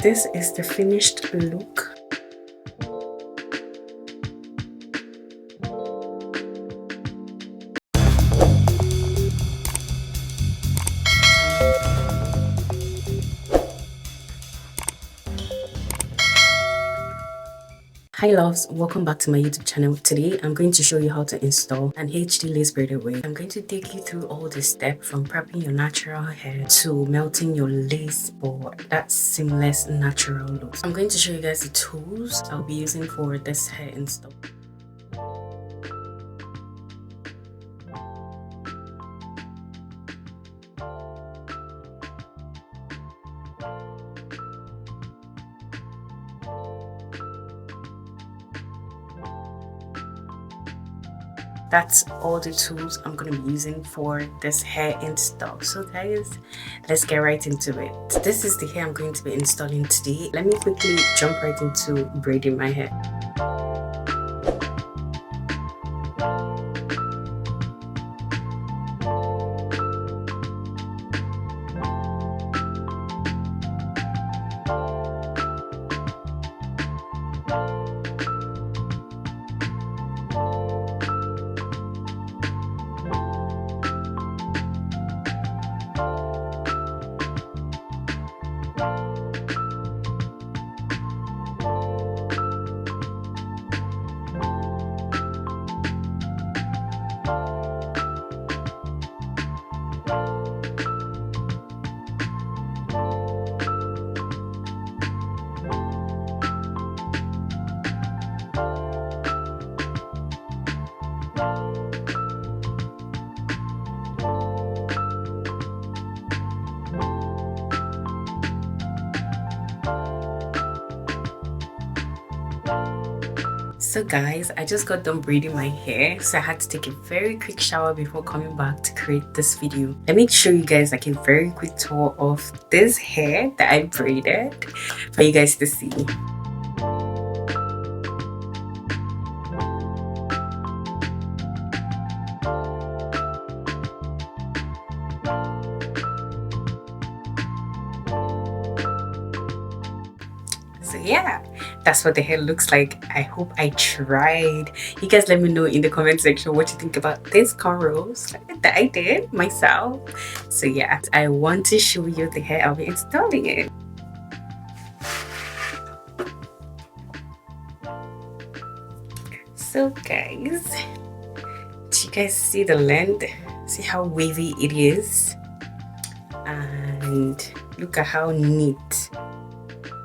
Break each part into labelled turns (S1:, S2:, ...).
S1: This is the finished look. Hi loves, welcome back to my YouTube channel. Today I'm going to show you how to install an HD lace braided wig. I'm going to take you through all the steps from prepping your natural hair to melting your lace for that seamless natural look. I'm going to show you guys the tools I'll be using for this hair install. That's all the tools I'm going to be using for this hair install. So guys, let's get right into it. This is the hair I'm going to be installing today. Let me quickly jump right into braiding my hair. So guys, I just got done braiding my hair, so I had to take a very quick shower before coming back to create this video. Let me show you guys like a very quick tour of this hair that I braided for you guys to see. So yeah, that's what the hair looks like. I hope I tried. You guys let me know in the comment section what you think about this cornrows that I did myself. So yeah, I want to show you the hair I'll be installing it. So guys, do you guys see the length? See how wavy it is? And look at how neat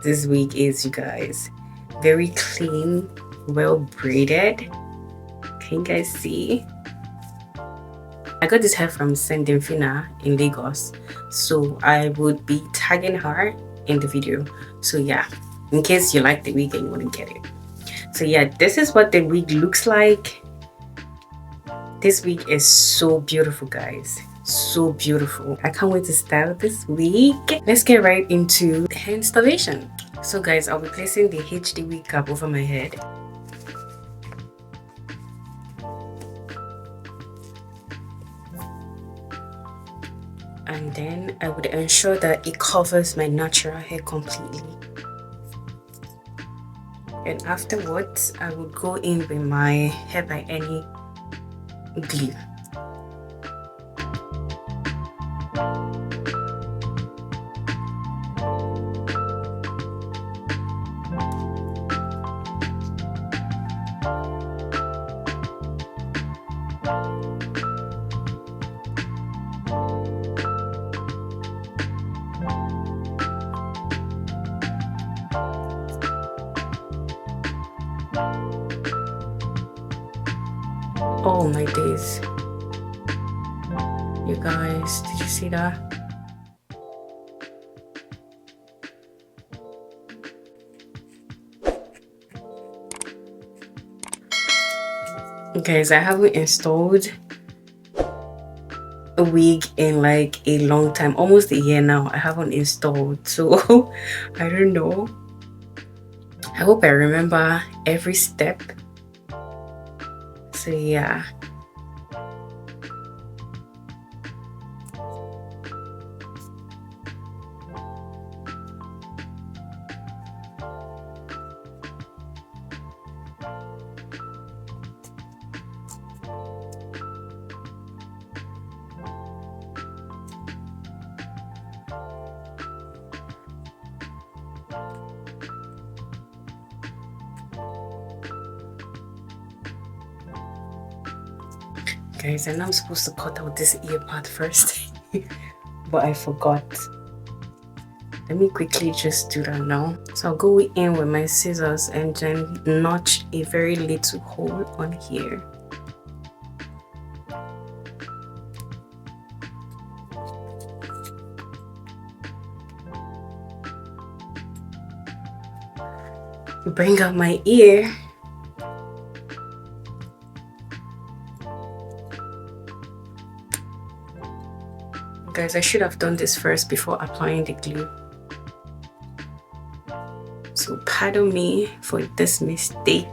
S1: this wig is, you guys. Very clean, well braided. Can you guys see? I got this hair from Fina in Lagos, so I would be tagging her in the video. So yeah, in case you like the wig and you want to get it. So yeah, this is what the wig looks like. This wig is so beautiful, guys. So beautiful. I can't wait to style this wig. Let's get right into the hair installation. So guys, I'll be placing the HD wig cap over my head. And then I would ensure that it covers my natural hair completely. And afterwards, I would go in with my Hair by Any glue. Oh my days, you guys, did you see that? Guys, I haven't installed a wig in like a long time, almost a year now. I haven't installed, so I don't know. I hope I remember every step. So yeah. Guys, I know I'm supposed to cut out this ear part first, but I forgot. Let me quickly just do that now. So I'll go in with my scissors and then notch a very little hole on here. Bring out my ear. Guys, I should have done this first before applying the glue. So pardon me for this mistake.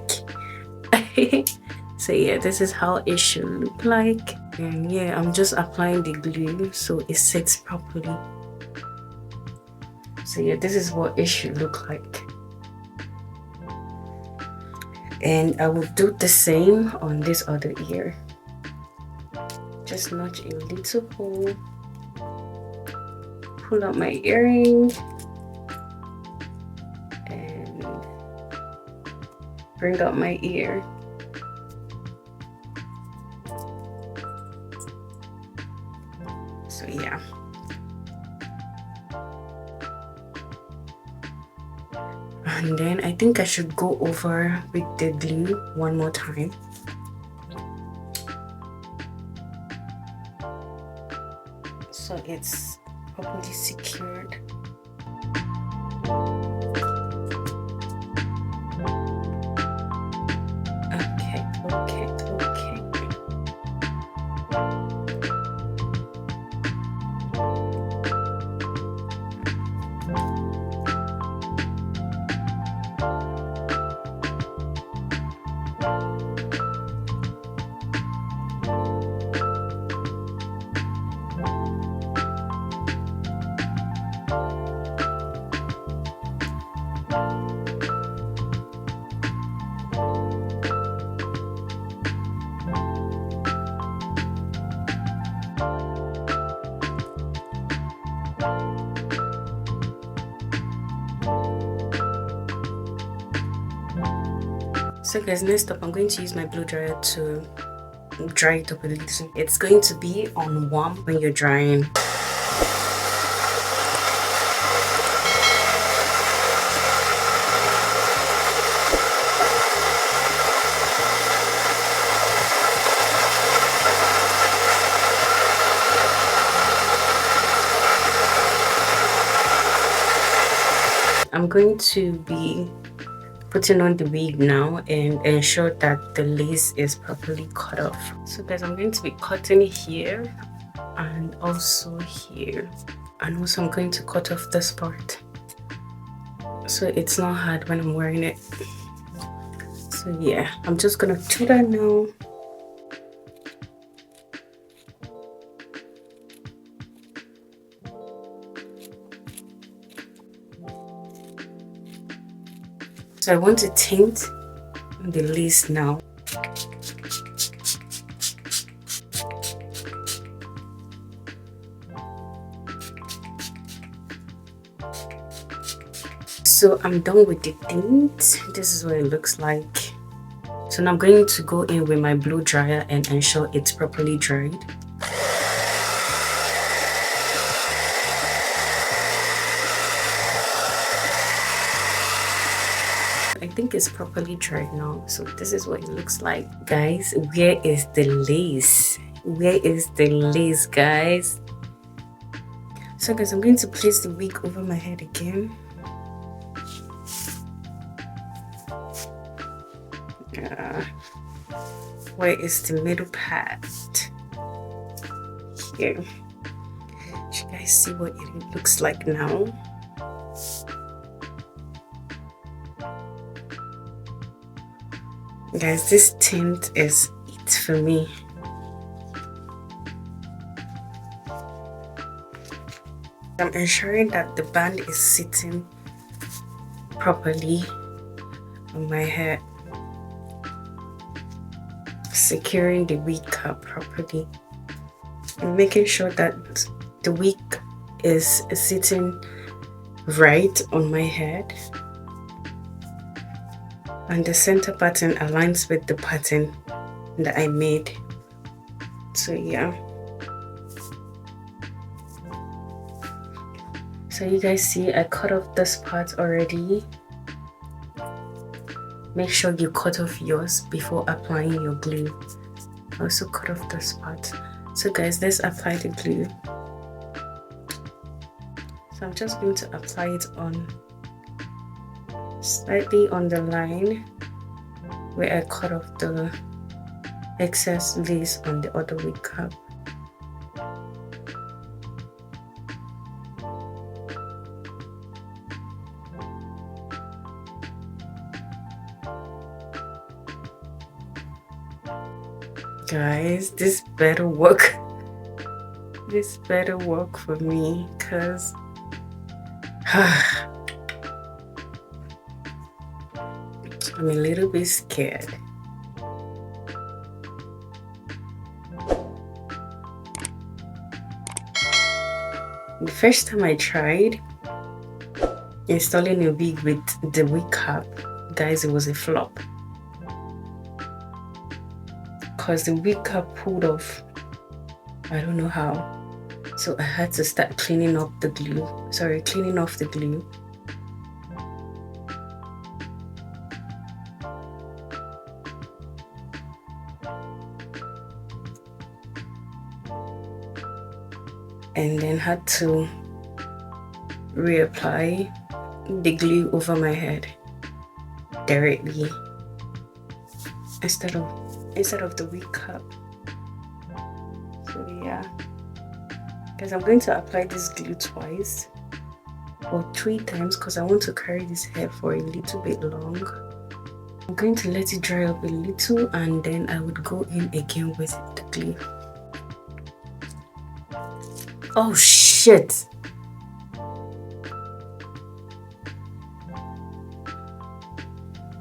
S1: So yeah, this is how it should look like. And yeah, I'm just applying the glue so it sits properly. So yeah, this is what it should look like. And I will do the same on this other ear. Just notch a little hole. Pull out my earring. And bring out my ear. So yeah. And then I think I should go over with the glue one more time. So it's properly secured. Okay. So guys, next up I'm going to use my blow dryer to dry it up a little. It's going to be on warm when you're drying. I'm going to be putting on the wig now and ensure that the lace is properly cut off. So guys, I'm going to be cutting here and also here, and also I'm going to cut off this part so it's not hard when I'm wearing it. So yeah, I'm just gonna do that now. So I want to tint the lace now. So I'm done with the tint. This is what it looks like. So now I'm going to go in with my blow dryer and ensure it's properly dried. I think it's properly dried now. So this is what it looks like. Guys, where is the lace? Where is the lace, guys? So guys, I'm going to place the wig over my head again. Where is the middle part? Here. You guys see what it looks like now? Guys, this tint is it for me. I'm ensuring that the band is sitting properly on my head, securing the wig cap properly, and making sure that the wig is sitting right on my head. And the center pattern aligns with the pattern that I made. So yeah, so you guys see I cut off this part already. Make sure you cut off yours before applying your glue. I also cut off this part. So guys, let's apply the glue. So I'm just going to apply it on slightly on the line where I cut off the excess lace on the other wig cap. Guys, this better work. This better work for me, because I'm a little bit scared. The first time I tried installing a wig with the wig cap, guys, it was a flop. Because the wig cap pulled off. I don't know how. So I had to start cleaning up the glue. Sorry, cleaning off the glue. And then had to reapply the glue over my head directly instead of the wig cap. So yeah, because I'm going to apply this glue twice or 3 times because I want to carry this hair for a little bit long. I'm going to let it dry up a little and then I would go in again with the glue. Oh shit!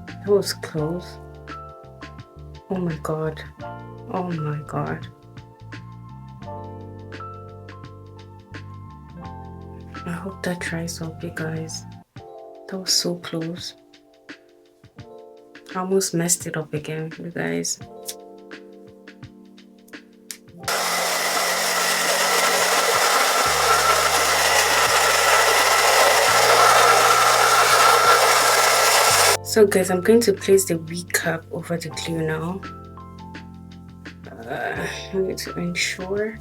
S1: That was close. Oh my god. Oh my god. I hope that dries up, you guys. That was so close. I almost messed it up again, you guys. So guys, I'm going to place the wig cap over the glue now. I need to ensure.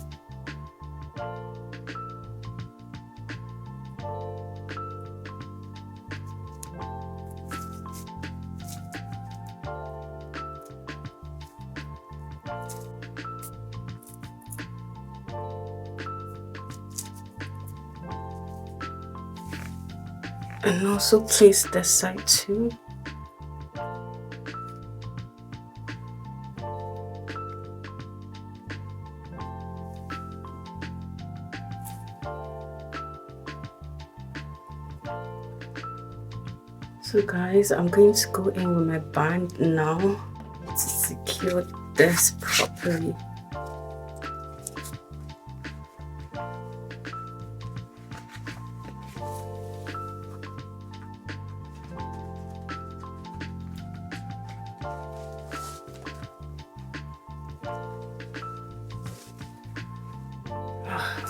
S1: And also place this side too. So guys, I'm going to go in with my band now to secure this properly.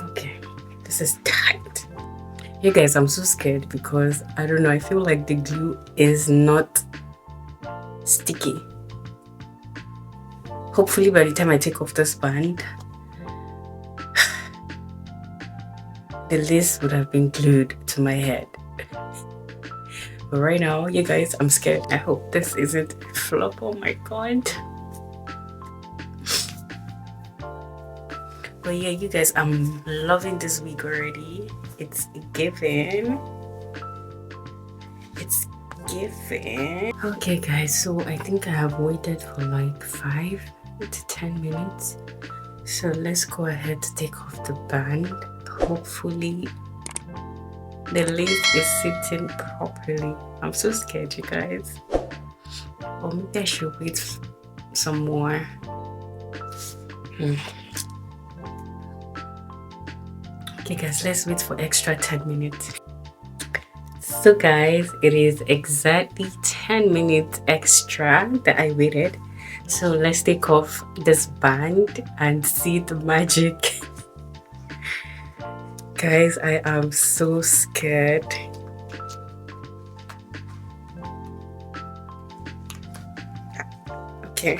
S1: Okay, this is tight. You guys, I'm so scared because I don't know, I feel like the glue is not sticky. Hopefully by the time I take off this band, the lace would have been glued to my head. But right now, you guys, I'm scared. I hope this isn't a flop. Oh my god. But yeah, you guys, I'm loving this wig already. It's giving. It's giving. Okay guys, so I think I have waited for like 5 to 10 minutes. So let's go ahead to take off the band. Hopefully the lace is sitting properly. I'm so scared, you guys. Or maybe I should wait some more. Okay guys, let's wait for extra 10 minutes. So guys, it is exactly 10 minutes extra that I waited. So let's take off this band and see the magic. Guys, I am so scared. Okay.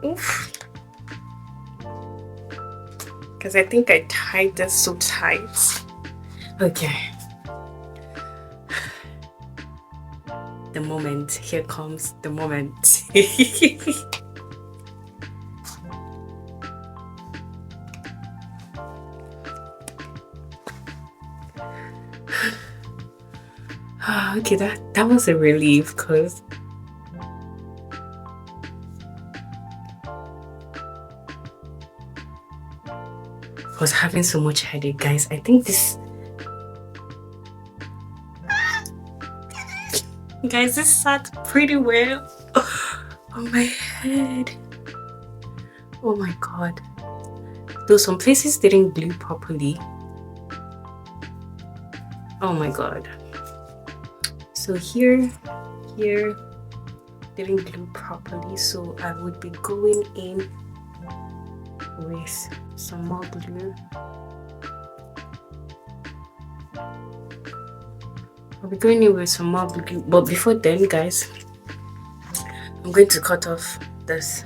S1: Oof. Because I think I tied this so tight. Okay. The moment. Here comes the moment. Okay, that was a relief because I was having so much headache, guys. I think this guys, this sat pretty well on my head. Oh my god. Though some places didn't glue properly. Oh my god. So here didn't glue properly, so I would be going in with some more glue. I'll be going in with some more glue, but before then, guys, I'm going to cut off this.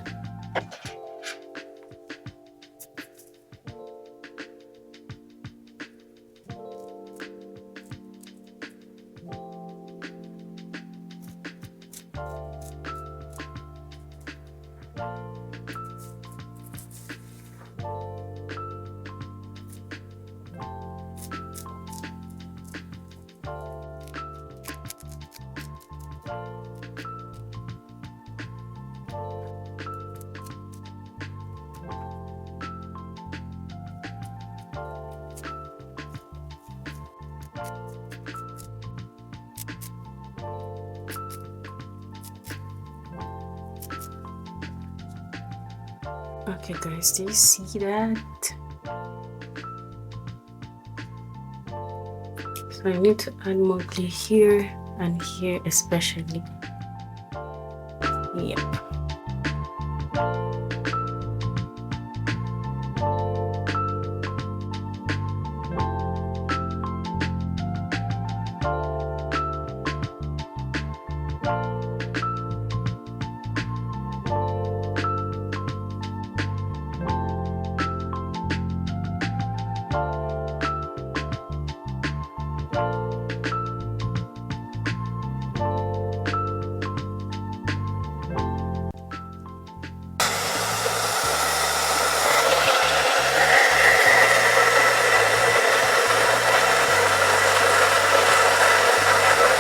S1: Okay guys, do you see that? So I need to add more glue here and here especially. Yep.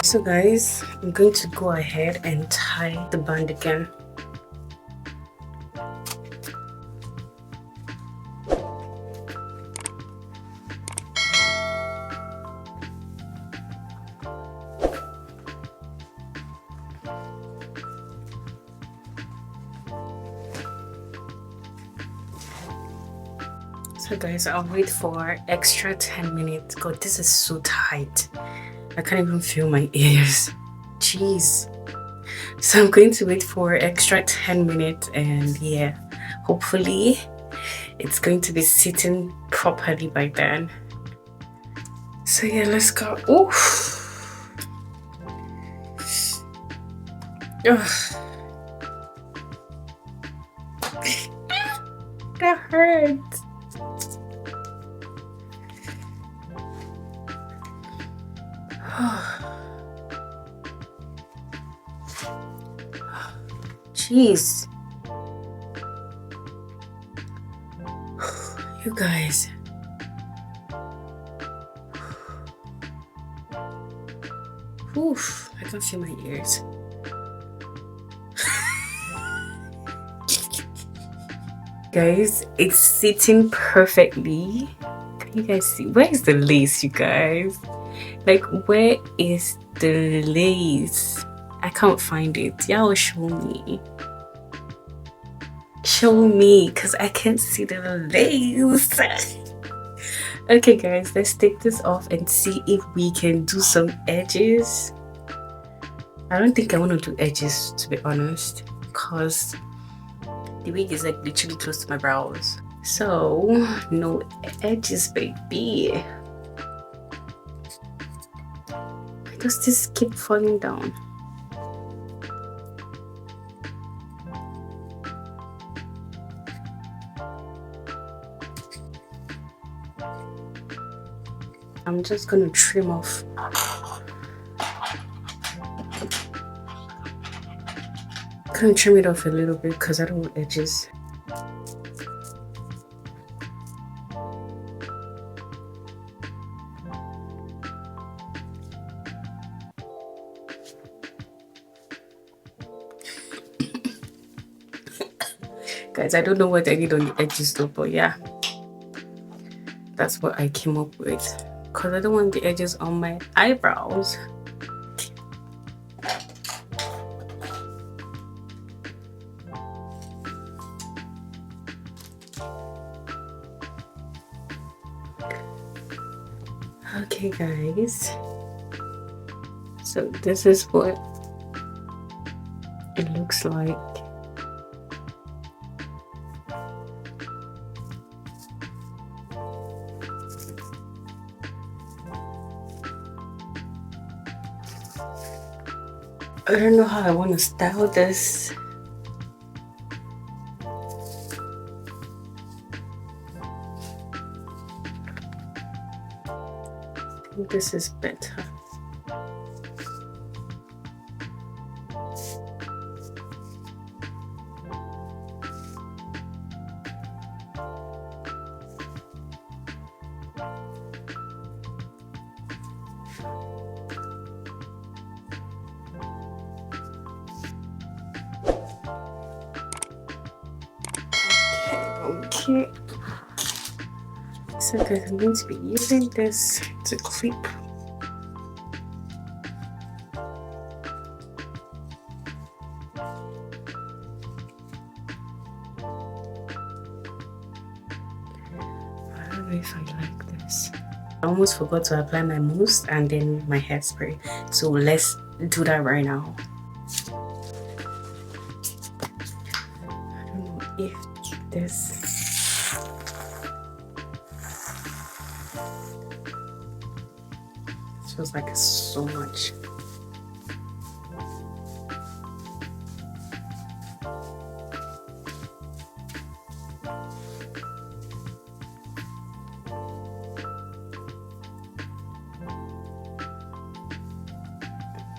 S1: So guys, I'm going to go ahead and tie the band again. So guys, I'll wait for extra 10 minutes. God, this is so tight. I can't even feel my ears. Jeez. So I'm going to wait for extra 10 minutes and yeah, hopefully it's going to be sitting properly by then. So yeah, let's go. Oof. Ugh. That hurts. Jeez. You guys. Oof, I can feel my ears. Guys, it's sitting perfectly. Can you guys see? Where is the lace, you guys? Like, where is the lace? I can't find it. Y'all show me. Show me, because I can't see the lace. Okay guys, let's take this off and see if we can do some edges. I don't think I want to do edges, to be honest, because the wig is like literally close to my brows. So no edges, baby. Why does this keep falling down? I'm just gonna trim off. Gonna trim it off a little bit because I don't want edges. Guys, I don't know what I did on the edges though, but yeah, that's what I came up with because I don't want the edges on my eyebrows. Okay guys, so this is what it looks like. I don't know how I want to style this. I think this is better. Okay, so guys, I'm going to be using this to clip. I don't know if I like this. I almost forgot to apply my mousse and then my hairspray, so let's do that right now. I don't know if this feels like so much.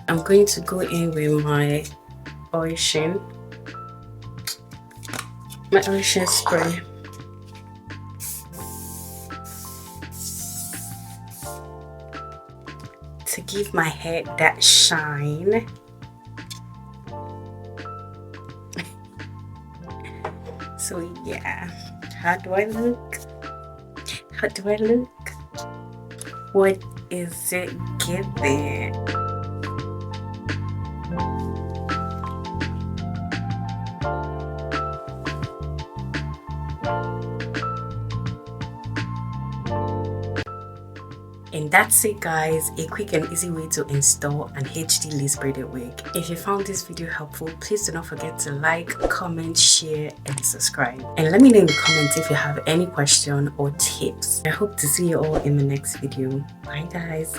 S1: I'm going to go in with my oil sheen spray. To give my hair that shine. So yeah, how do I look? How do I look? What is it giving? And that's it guys, a quick and easy way to install an HD lace braided wig. If you found this video helpful, please do not forget to like, comment, share and subscribe. And let me know in the comments if you have any question or tips. I hope to see you all in the next video. Bye guys.